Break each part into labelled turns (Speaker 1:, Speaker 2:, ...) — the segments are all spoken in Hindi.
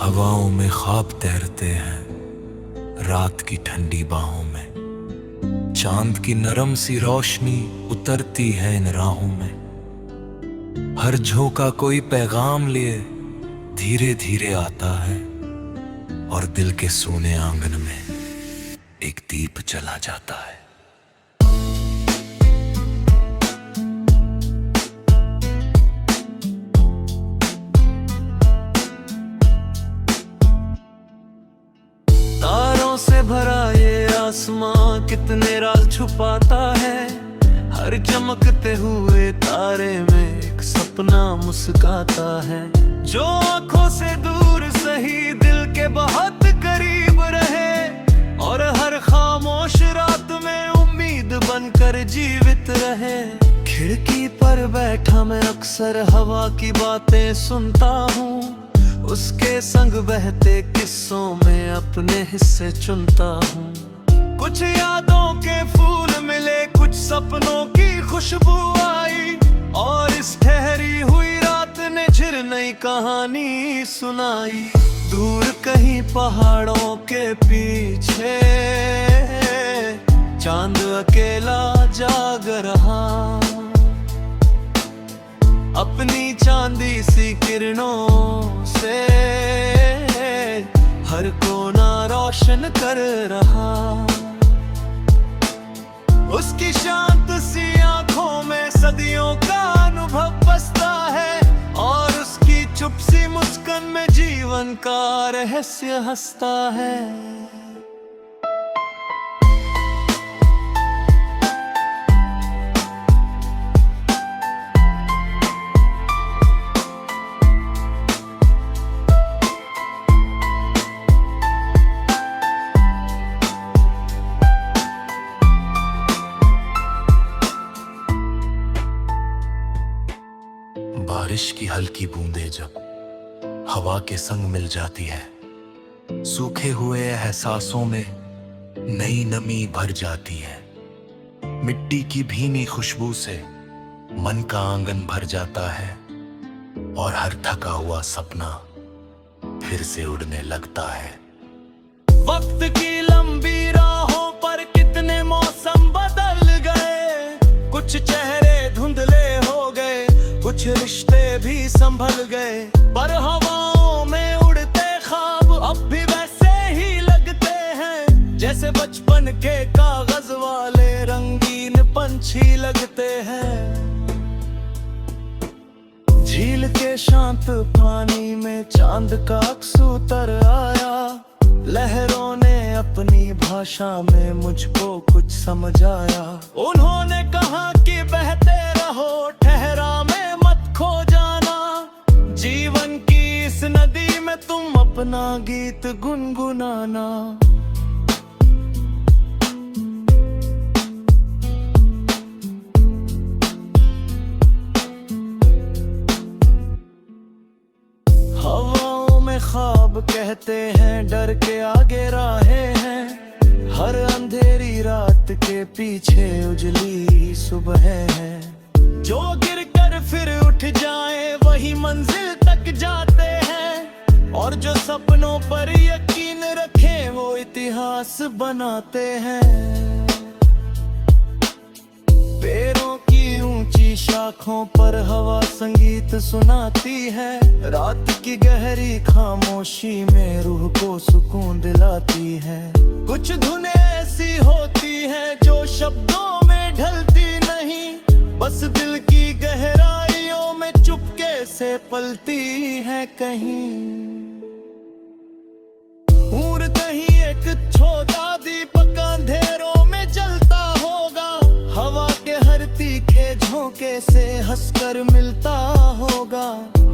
Speaker 1: हवाओं में ख्वाब तैरते हैं रात की ठंडी बाहों में। चांद की नरम सी रोशनी उतरती है इन राहों में। हर झोंका कोई पैगाम लिए धीरे धीरे आता है और दिल के सोने आंगन में एक दीप जला जाता है। तारों से भरा ये आसमां कितने राज छुपाता है। हर चमकते हुए तारे में एक सपना मुस्काता है। जो आंखों से दूर सही दिल के बहुत करीब रहे और हर खामोश रात में उम्मीद बनकर जीवित रहे। खिड़की पर बैठा मैं अक्सर हवा की बातें सुनता हूँ। उसके संग बहते किस्सों में अपने हिस्से चुनता हूँ। कुछ यादों के फूल मिले, कुछ सपनों की खुशबू आई और इस ठहरी हुई रात ने झिर नई कहानी सुनाई। दूर कहीं पहाड़ों के पीछे चांद अकेला जाग रहा, अपनी चांदी सी किरणों से हर कोना रोशन कर रहा। उसकी शांत सी आंखों में सदियों का अनुभव बसता है और उसकी चुप सी मुस्कान में जीवन का रहस्य हंसता है। बारिश की हल्की बूंदें जब हवा के संग मिल जाती है, सूखे हुए एहसासों में नई नमी भर जाती है। मिट्टी की भीनी खुशबू से मन का आंगन भर जाता है और हर थका हुआ सपना फिर से उड़ने लगता है। वक्त की लंबी राहों पर कितने मौसम बदल गए, कुछ चेहरे धुंधले हो गए, कुछ रिश्ते भी संभल गए, पर हवाओं में उड़ते ख्वाब अब भी वैसे ही लगते हैं जैसे बचपन के कागज वाले रंगीन पंछी लगते हैं। झील के शांत पानी में चांद का अक्स उतर आया, लहरों ने अपनी भाषा में मुझको कुछ समझाया। उन्होंने कहा कि बहते रहो, ठहरा में मत खो जाना, जीवन की इस नदी में तुम अपना गीत गुनगुनाना। हवाओं में ख्वाब कहते हैं डर के आगे राहें हैं, हर अंधेरी रात के पीछे उजली सुबह है। जो गिर कर फिर उठ जाए वही मंजिल तक जाते हैं और जो सपनों पर यकीन रखे वो इतिहास बनाते हैं। पेड़ों की ऊंची शाखों पर हवा संगीत सुनाती है, रात की गहरी खामोशी में रूह को सुकून दिलाती है। कुछ धुनें ऐसी होती हैं जो शब्दों में ढलती नहीं, बस दिल की गहराइयों में चुपके से पलती है कहीं। और कहीं एक छोटा दीपक अंधेरों में जलता होगा, हवा के हर तीखे झोंके से हंसकर मिलता होगा।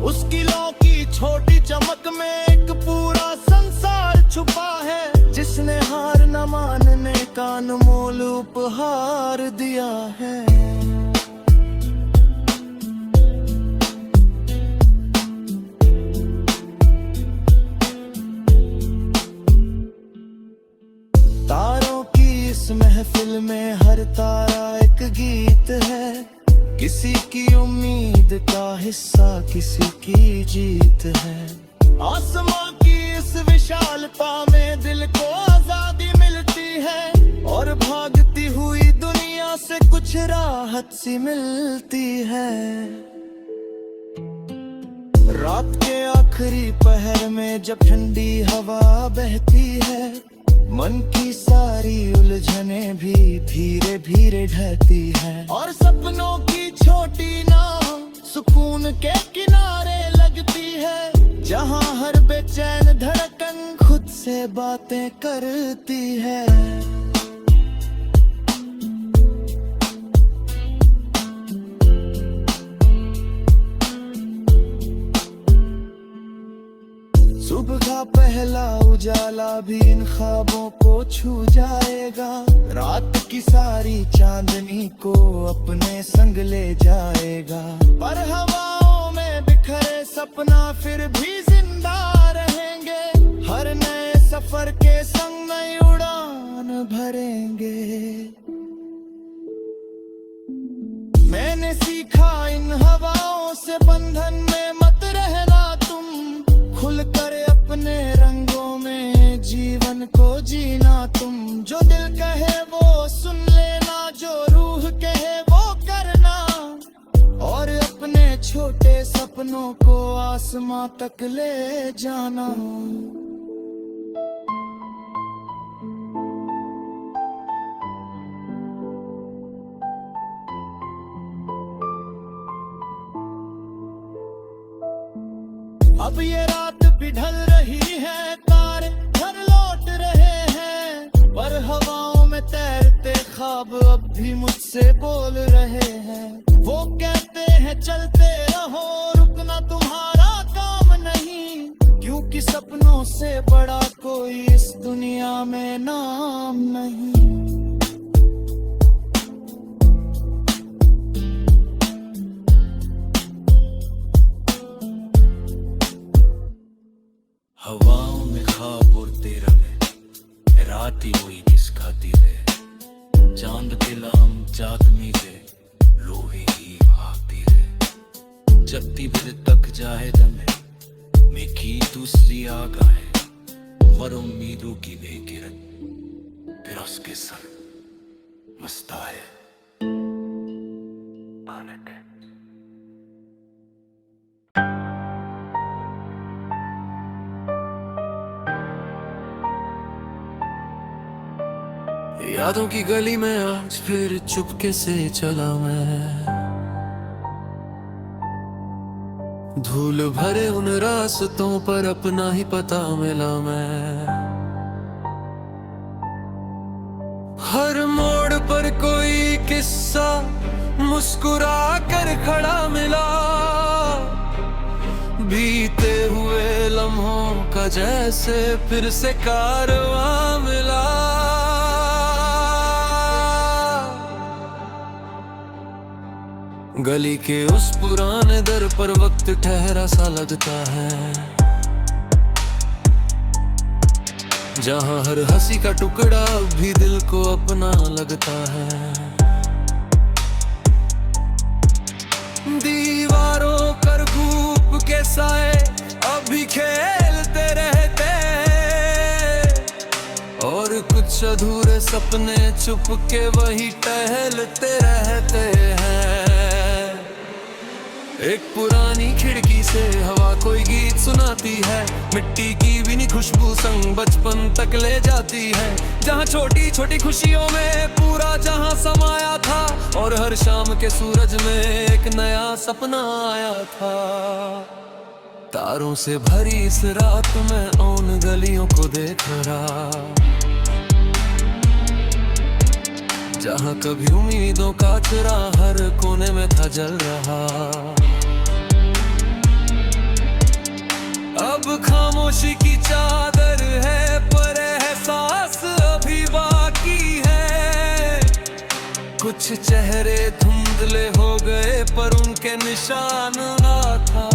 Speaker 1: उसकी लौ की छोटी चमक में एक पूरा संसार छुपा है, जिसने हार न मानने का अनमोल उपहार दिया है। तारों की इस महफिल में हर तारा एक गीत है, किसी की उम्मीद का हिस्सा किसी की जीत है। आसमां की
Speaker 2: उस विशालता में दिल को आजादी मिलती है और भागती हुई दुनिया से कुछ राहत सी मिलती है। रात के आखिरी पहर में जब ठंडी हवा बहती है, मन की सारी उलझने भी धीरे धीरे ढहती है और सपनों की छोटी नाव सुकून के किनारे लगती है, जहां हर बेचैन धड़कन खुद से बातें करती है। सुबह का पहला उजाला भी इन ख्वाबों को छू जाएगा, रात की सारी चांदनी को अपने संग ले जाएगा। पर हवाओं में बिखरे सपना फिर भी जिंदा रहेंगे, हर नए सफर के संग नई उड़ान भरेंगे। मैंने सीखा इन हवाओं से बंधन में मत रहना तुम, खुलकर अपने रंगों में जीवन को जीना तुम। जो दिल कहे वो सुन लेना, जो रूह कहे वो करना, और अपने छोटे सपनों को आसमां तक ले जाना। अब ये रात भी ढल रही है, तारे घर लौट रहे हैं, पर हवाओं में तैरते ख्वाब अब भी मुझसे बोल रहे हैं। वो कहते हैं चलते रहो, रुकना तुम्हारा काम नहीं, क्योंकि सपनों से बड़ा कोई इस दुनिया में नाम नहीं।
Speaker 1: हवाओं में ख्वाब उड़ते रहे, रात ही हुई किस खाती रे, चांद के लाम जागनी रे, लोहे ही भागती रे। जगती फिर तक जाए दमे में की दूसरी आगा है, मर उम्मीदों की बेकिरन फिर उसके सर मस्ता है। यादों की गली में आज फिर चुपके से चला मैं, धूल भरे उन रास्तों पर अपना ही पता मिला मैं। हर मोड़ पर कोई किस्सा मुस्कुरा कर खड़ा मिला, बीते हुए लम्हों का जैसे फिर से कारवां मिला। गली के उस पुराने दर पर वक्त ठहरा सा लगता है, जहां हर हंसी का टुकड़ा भी दिल को अपना लगता है। दीवारों पर धूप के साए अभी खेलते रहते, और कुछ अधूरे सपने छुप के वही टहलते रहते हैं। एक पुरानी खिड़की से हवा कोई गीत सुनाती है, मिट्टी की भी खुशबू संग बचपन तक ले जाती है, जहाँ छोटी छोटी खुशियों में पूरा जहाँ समाया था, और हर शाम के सूरज में एक नया सपना आया था। तारों से भरी इस रात में उन गलियों को देख रहा, जहाँ कभी उम्मीदों का चिरा हर कोने में था जल रहा। अब खामोशी की चादर है, पर एहसास अभी बाकी है। कुछ चेहरे धुंधले हो गए, पर उनके निशान ना था।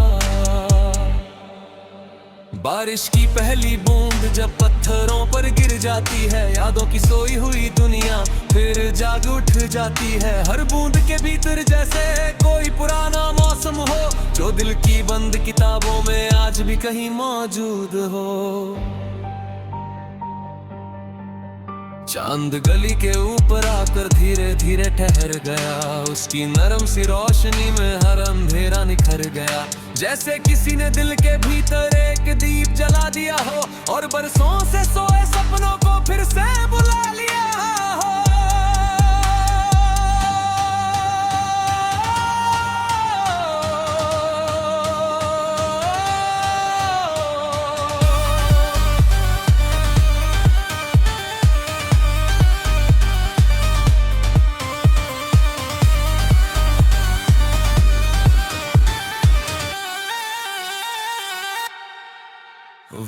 Speaker 1: बारिश की पहली बूंद जब पत्थरों पर गिर जाती है, यादों की सोई हुई दुनिया फिर जाग उठ जाती है। हर बूंद के भीतर जैसे कोई पुराना मौसम हो, जो दिल की बंद किताबों में आज भी कहीं मौजूद हो। चांद गली के ऊपर आकर धीरे धीरे ठहर गया, उसकी नरम सी रोशनी में हर अंधेरा निखर गया। जैसे किसी ने दिल के भीतर एक दीप जला दिया हो और बरसों से सोए सपनों को फिर से बुला लिया हो।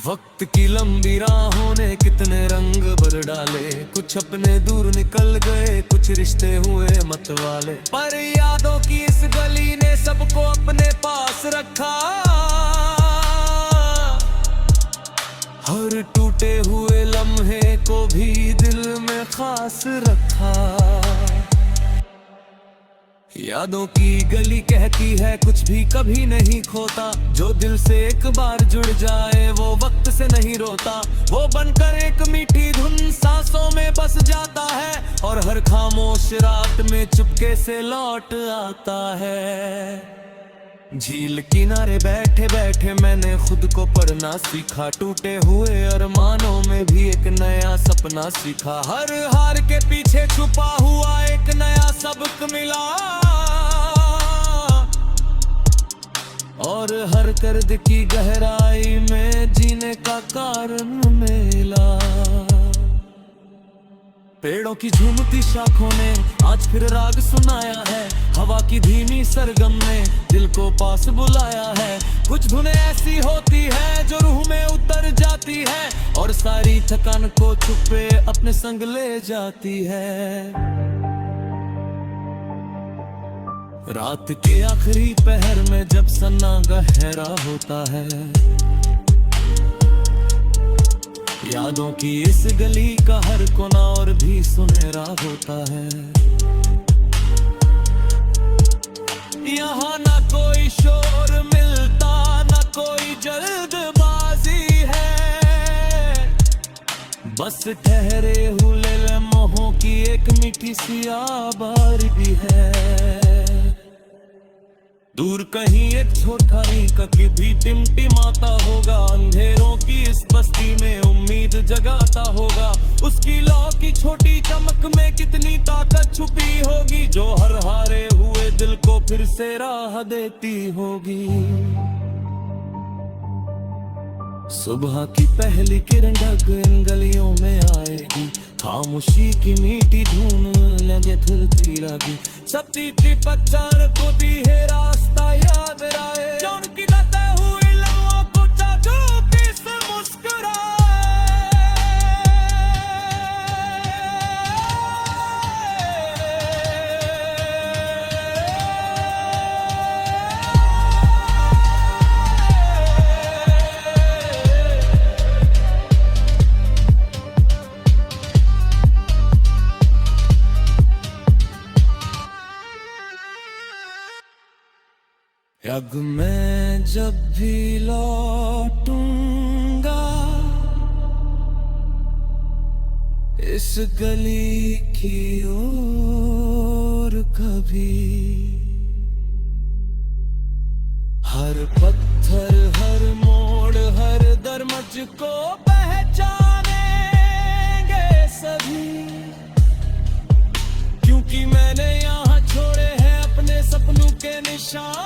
Speaker 1: वक्त की लंबी राहों ने कितने रंग भर डाले, कुछ अपने दूर निकल गए, कुछ रिश्ते हुए मतवाले। पर यादों की इस गली ने सबको अपने पास रखा, हर टूटे हुए लम्हे को भी दिल में खास रखा। यादों की गली कहती है कुछ भी कभी नहीं खोता, जो दिल से एक बार जुड़ जाए वो वक्त से नहीं रोता। वो बनकर एक मीठी धुन सांसों में बस जाता है और हर खामोश रात में चुपके से लौट आता है। झील किनारे बैठे बैठे मैंने खुद को पढ़ना सीखा, टूटे हुए अरमानों में भी एक नया सपना सीखा। हर हार के पीछे छुपा हुआ एक नया सबक मिला और हर दर्द की गहराई में जीने का कारण मिला। पेड़ों की झूमती शाखों ने आज फिर राग सुनाया है, हवा की धीमी सरगम ने दिल को पास बुलाया है। कुछ धुनें ऐसी होती है जो रूह में उतर जाती है और सारी थकान को छुपे अपने संग ले जाती है। रात के आखिरी पहर में जब सन्ना गहरा होता है, यादों की इस गली का हर कोना और भी सुनहरा होता है। यहाँ ना कोई शोर मिलता, ना कोई जल्दबाजी है, बस ठहरे हुए लम्हों की एक मीठी सी आबादी है। दूर कहीं एक छोटा कभी भी टिमटिमाता होगा, अंधेरों की इस बस्ती में उम्मीद जगाता होगा। उसकी लौ की छोटी चमक में कितनी ताकत छुपी होगी, जो हर हारे हुए दिल को फिर से राह देती होगी। सुबह की पहली किरण ढग इन गलियों में आएगी, खामोशी की मीठी धूम लगे फिरती लगी। सबकी पहचान को दी है रास्ता याद आए, जो उनकी लते हुई लम्हों को चाचूकी से मुस्कुराए। अब मैं जब भी लौटूंगा इस गली की ओर कभी, हर पत्थर हर मोड़ हर दर मुझको पहचानेंगे सभी, क्योंकि मैंने यहाँ छोड़े हैं अपने सपनों के निशान।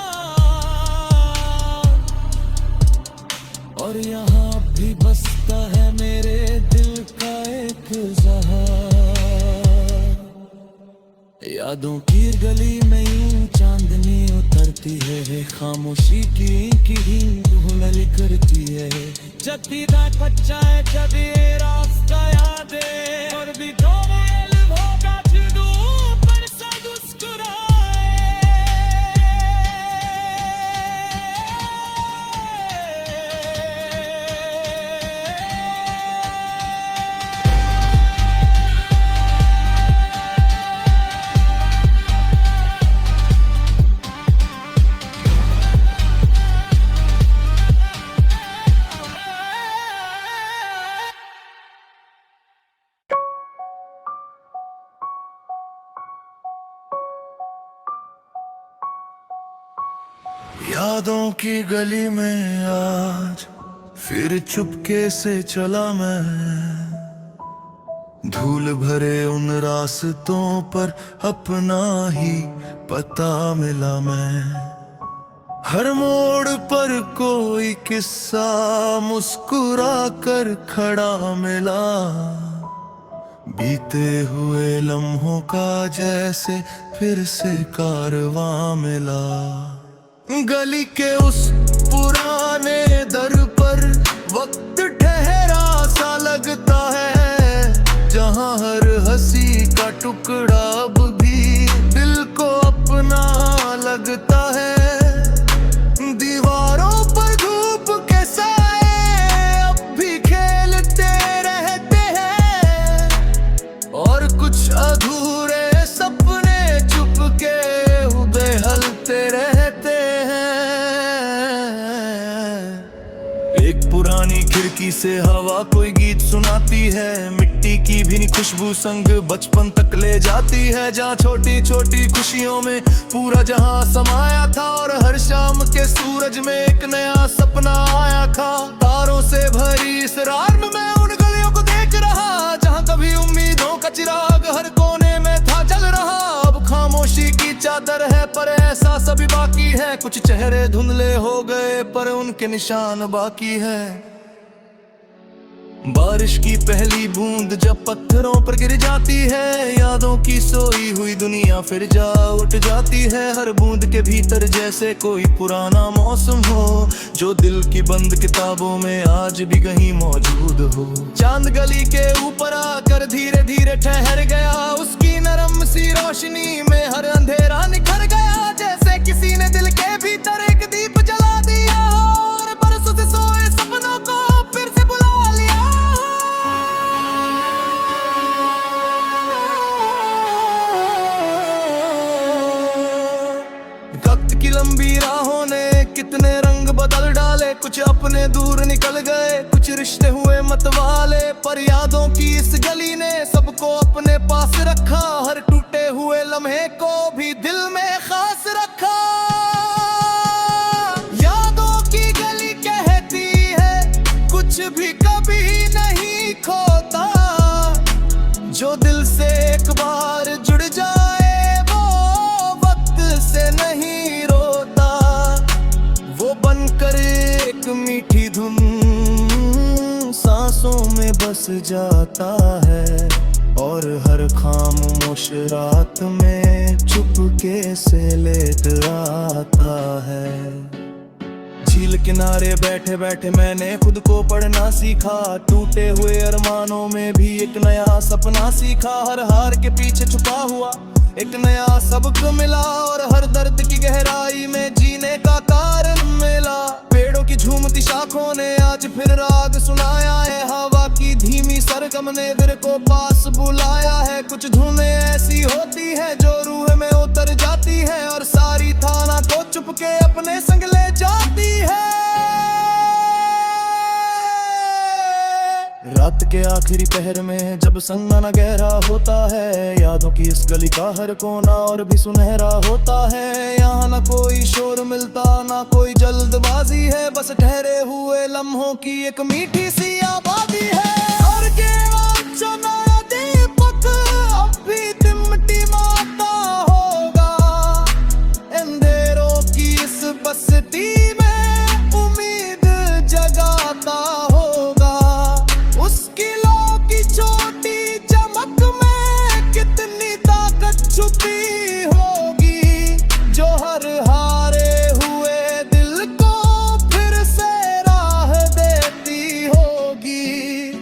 Speaker 1: और यहाँ भी बसता है मेरे दिल का एक जहां। यादों की गली में यूं चांदनी उतरती है, खामोशी की धुंधली करती है। जब भी रात बचाए जब ये रास्ता याद है, और भी दो मेल होगा जुदू पर सा मुस्कुराए।
Speaker 2: यादों की गली में आज फिर चुपके से चला मैं, धूल भरे उन रास्तों पर अपना ही पता मिला मैं। हर मोड़ पर कोई किस्सा मुस्कुरा कर खड़ा मिला, बीते हुए लम्हों का जैसे फिर से कारवां मिला। गली के उस पुराने दर पर वक्त ठहरा सा लगता है, जहां हर हंसी का टुकड़ा अब भी दिल को अपना लगता है। दीवारों पर धूप के साए अब भी खेलते रहते हैं, और कुछ अधूरे सपने चुपके उबलते रहते हैं। एक पुरानी खिड़की से हवा कोई गीत सुनाती है, मिट्टी की भी खुशबू संग बचपन तक ले जाती है, जहाँ छोटी छोटी खुशियों में पूरा जहां समाया था, और हर शाम के सूरज में एक नया सपना आया था। तारों से भरी इस रात में मैं उन गलियों को देख रहा, जहां कभी उम्मीदों का चिराग हर कोने में था जल रहा। अब खामोशी की चादर है पर ऐसा सभी बाकी है, कुछ चेहरे धुंधले हो गए पर उनके निशान बाकी है। बारिश की पहली बूंद जब पत्थरों पर गिर जाती है, यादों की सोई हुई दुनिया फिर जा उठ जाती है। हर बूंद के भीतर जैसे कोई पुराना मौसम हो, जो दिल की बंद किताबों में आज भी कहीं मौजूद हो। चांद गली के ऊपर आकर धीरे धीरे ठहर गया, उसकी नरम सी रोशनी में हर अंधेरा निखर गया, जैसे किसी ने दिल के भीतर एक दीप जला दिया और बरसों से सोए सपनों को फिर से बुला लिया। वक्त की लंबी राहों ने कितने रंग बदल डाले, कुछ अपने दूर निकल गए, कुछ रिश्ते हुए मतवाले, पर यादों की इस गली ने सबको अपने पास रखा। हर टूटे हुए लम्हे को भी दिल में खास रखा। यादों की गली कहती है कुछ भी कभी नहीं खोता, जो दिल से एक बार जुड़ जाए वो वक्त से नहीं रोता। वो बनकर एक मीठी धुन सांसों में बस जाता है, और हर खामोश रात में चुपके से लेट आता है। झील किनारे बैठे बैठे मैंने खुद को पढ़ना सीखा, टूटे हुए अरमानों में भी एक नया सपना सीखा। हर हार के पीछे छुपा हुआ एक नया सबक मिला, और हर दर्द की गहराई में जीने का कारण मिला। पेड़ों की झूमती शाखों ने आज फिर राग सुनाया है, हवा की धीमी सरगम ने दिल को पास बुलाया है। कुछ धुनें ऐसी होती है जो रूह में उतर जाती है, और सारी थाना को चुपके अपने संग ले जाती है। रात के आखिरी पहर में जब संगना गहरा होता है, यादों की इस गली का हर कोना और भी सुनहरा होता है। यहाँ ना कोई शोर मिलता ना कोई जल्दबाजी है, बस ठहरे हुए लम्हों की एक मीठी सी आबादी है। और के नया दीपक अब भी टिमटिमाता होगा, अंधेरों की इस बस्ती में उम्मीद जगाता होगा। उसकी लो की छोटी चमक में कितनी ताकत छुपी होगी, जो हर हारे हुए दिल को फिर से राह देती होगी।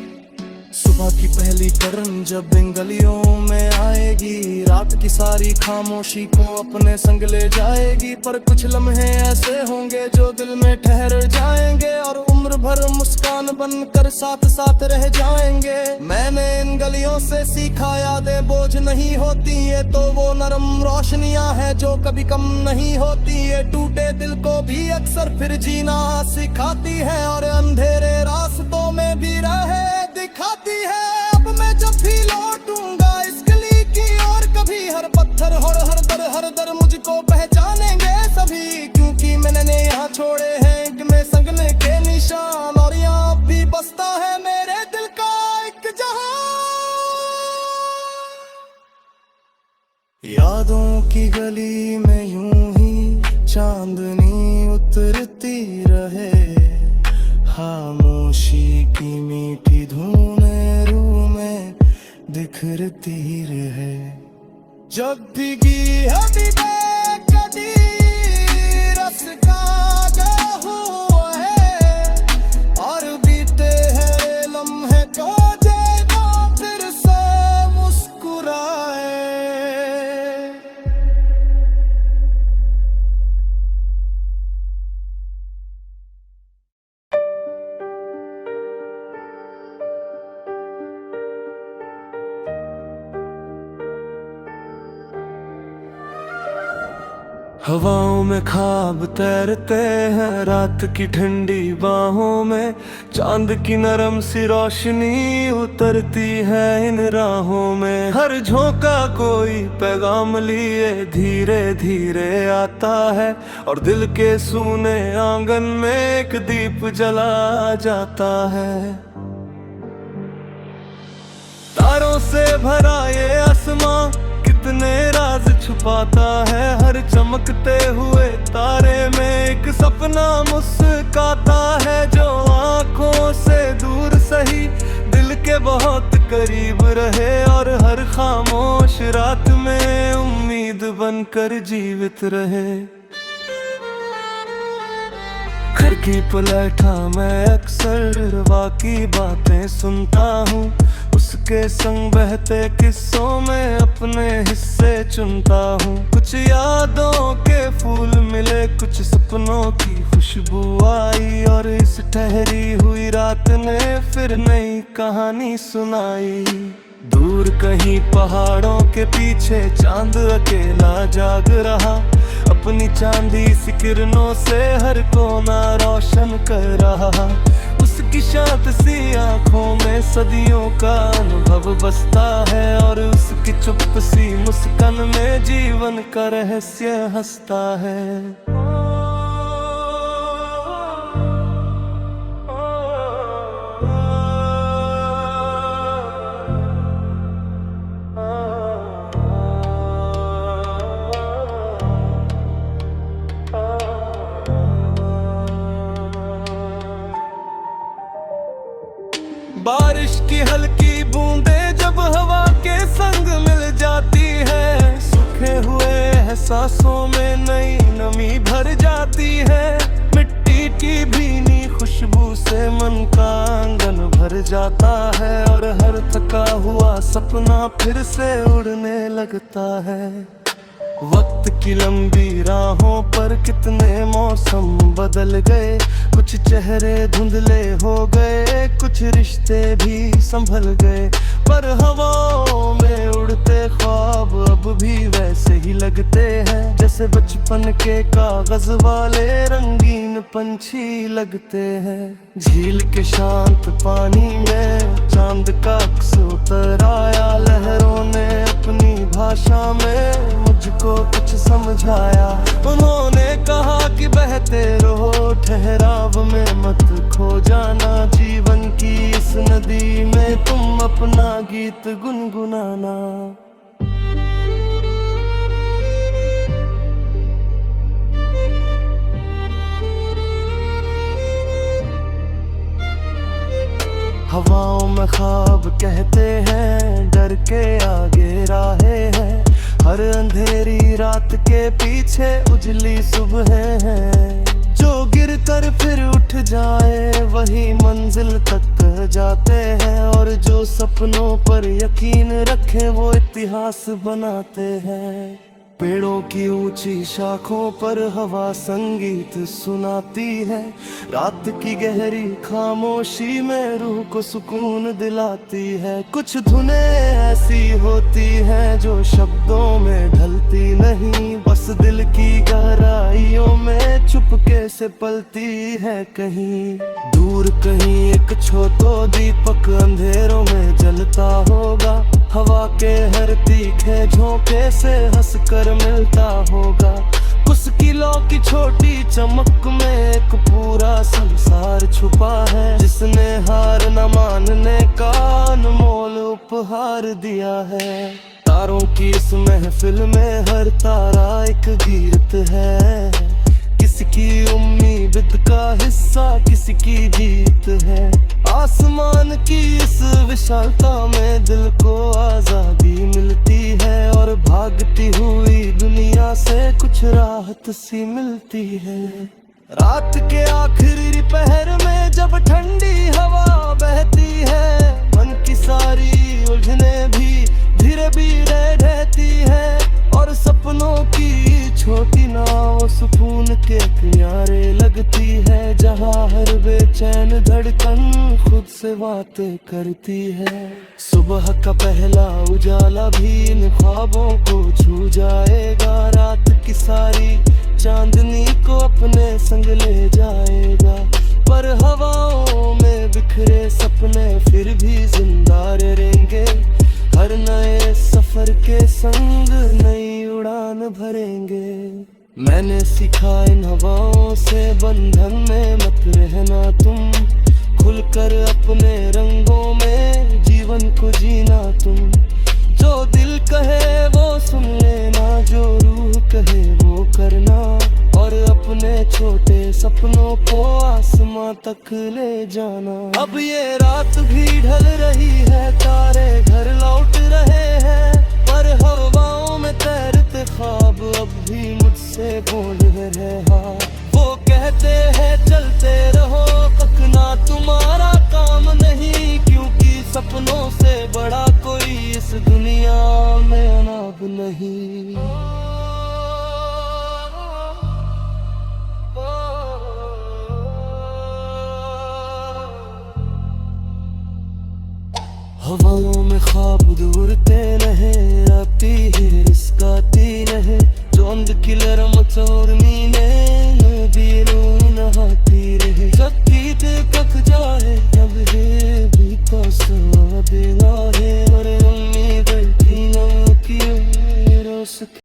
Speaker 2: सुबह की पहली किरण जब इन गलियों में आएगी, रात की सारी खामोशी को अपने संग ले जाएगी। पर कुछ लम्हे ऐसे होंगे जो दिल में ठहर जाएंगे, और उम्र भर मुस्कान बनकर साथ साथ रह जाएंगे। मैंने इन गलियों से सीखा यादें बोझ नहीं होती, ये तो वो नरम रोशनियां हैं जो कभी कम नहीं होती। ये टूटे दिल को भी अक्सर फिर जीना सिखाती है, और अंधेरे रास्तों में भी राह दिखाती है। अब मैं जब भी लौटूंगा इस गली की ओर, कभी हर पत्थर और हर दर मुझको पहचानेंगे सभी, क्योंकि मैंने यादों की गली में यूं ही चांदनी उतरती रहे, खामोशी की मीठी धुनें रूह में बिखरती रहे। जब भीगी है कदी रस का हुआ है, और बीते हैं लम्हे को देना फिर से मुस्कुराए।
Speaker 1: हवाओं में ख्वाब तैरते हैं, रात की ठंडी बाहों में चांद की नरम सी रोशनी उतरती है इन राहों में। हर झोंका कोई पैगाम लिए धीरे धीरे आता है, और दिल के सूने आंगन में एक दीप जला जाता है। तारों से भरा ये आसमां कितने राज छुपाता है, हर चमकते हुए तारे में एक सपना मुस्काता है, जो आंखों से दूर सही दिल के बहुत करीब रहे, और हर खामोश रात में उम्मीद बनकर जीवित रहे। घर की पलटा मैं अक्सर वाकी बातें सुनता हूँ, उसके संग बहते किस्सों में अपने हिस्से चुनता हूँ। कुछ यादों के फूल मिले, कुछ सपनों की खुशबू आई, और इस ठहरी हुई रात ने फिर नई कहानी सुनाई। दूर कहीं पहाड़ों के पीछे चांद अकेला जाग रहा, अपनी चांदी सी किरणों से हर कोना रोशन कर रहा। उसकी शांत सी आंखों में सदियों का अनुभव बसता है, और उसकी चुप सी मुस्कान में जीवन का रहस्य हंसता है। बारिश की हल्की बूंदें जब हवा के संग मिल जाती है, सूखे हुए एहसासों में नई नमी भर जाती है। मिट्टी की भीनी खुशबू से मन का आंगन भर जाता है, और हर थका हुआ सपना फिर से उड़ने लगता है। वक्त की लंबी राहों पर कितने मौसम बदल गए, कुछ चेहरे धुंधले हो गए, कुछ रिश्ते भी संभल गए, पर हवाओं में उड़ते ख्वाब अब भी वैसे ही लगते हैं, जैसे बचपन के कागज वाले रंगीन पंछी लगते हैं। झील के शांत पानी में चांद का अक्स उतर आया, लहरों ने अपनी भाषा में मुझको कुछ समझाया। उन्होंने कहा कि बहते रहो ठहराव में मत खो जाना, जीवन की इस नदी में तुम अपना गीत गुनगुनाना। हवाओं में ख्वाब कहते हैं डर के आगे राहें हैं, हर अंधेरी रात के पीछे उजली सुबह है। जो गिर कर फिर उठ जाए वही मंजिल तक जाते हैं, और जो सपनों पर यकीन रखे वो इतिहास बनाते हैं। पेड़ों की ऊंची शाखों पर हवा संगीत सुनाती है, रात की गहरी खामोशी में रूह को सुकून दिलाती है। कुछ धुनें ऐसी होती हैं जो शब्दों में ढलती नहीं, बस दिल की गहराइयों में चुपके से पलती है। कहीं दूर कहीं एक छोटा दीपक अंधेरों में जलता होगा, हवा के हर तीखे झोंके से हंसकर मिलता होगा। मुश्किलों की छोटी चमक में एक पूरा संसार छुपा है, जिसने हार न मानने का अनमोल उपहार दिया है। तारों की इस महफिल में हर तारा एक गीत है, किसी की उम्मीद का हिस्सा किसी की जीत है। आसमान की इस विशालता में दिल को आजादी मिलती है और भागती हुई दुनिया से कुछ राहत सी मिलती है। रात के आखिरी पहर में जब ठंडी हवा बहती है, मन की सारी उलझने भी धीरे धीरे ढहती है और सपनों की छोटी नाव सुकून के किनारे लगती है, जहाँ हर बेचैन धड़कन खुद से बातें करती है। सुबह का पहला उजाला भी इन ख्वाबों को छू जाएगा, रात की सारी चांदनी को अपने संग ले जाएगा। पर हवाओं में बिखरे सपने फिर भी जिंदा रहेंगे, हर नए सफर के संग नई उड़ान भरेंगे। मैंने सीखा इन हवाओं से बंधन में मत रहना तुम, खुलकर अपने रंगों में जीवन को जीना तुम। जो दिल कहे वो सुन लेना, जो रूह कहे वो करना, और अपने छोटे सपनों को आसमां तक ले जाना। अब ये रात भी ढल रही है, तारे घर लौट रहे हैं, पर हवाओं में तैरते ख्वाब अब भी मुझसे बोल रहे हैं। वो कहते हैं चलते रहो, थकना तुम्हारा काम नहीं, क्योंकि सपनों से बड़ा कोई इस दुनिया में अनाब नहीं। हवाओं में ख्वाब दूरते रहे, आती है रिस्काती रहे, चौंद की लरम चोरनी ने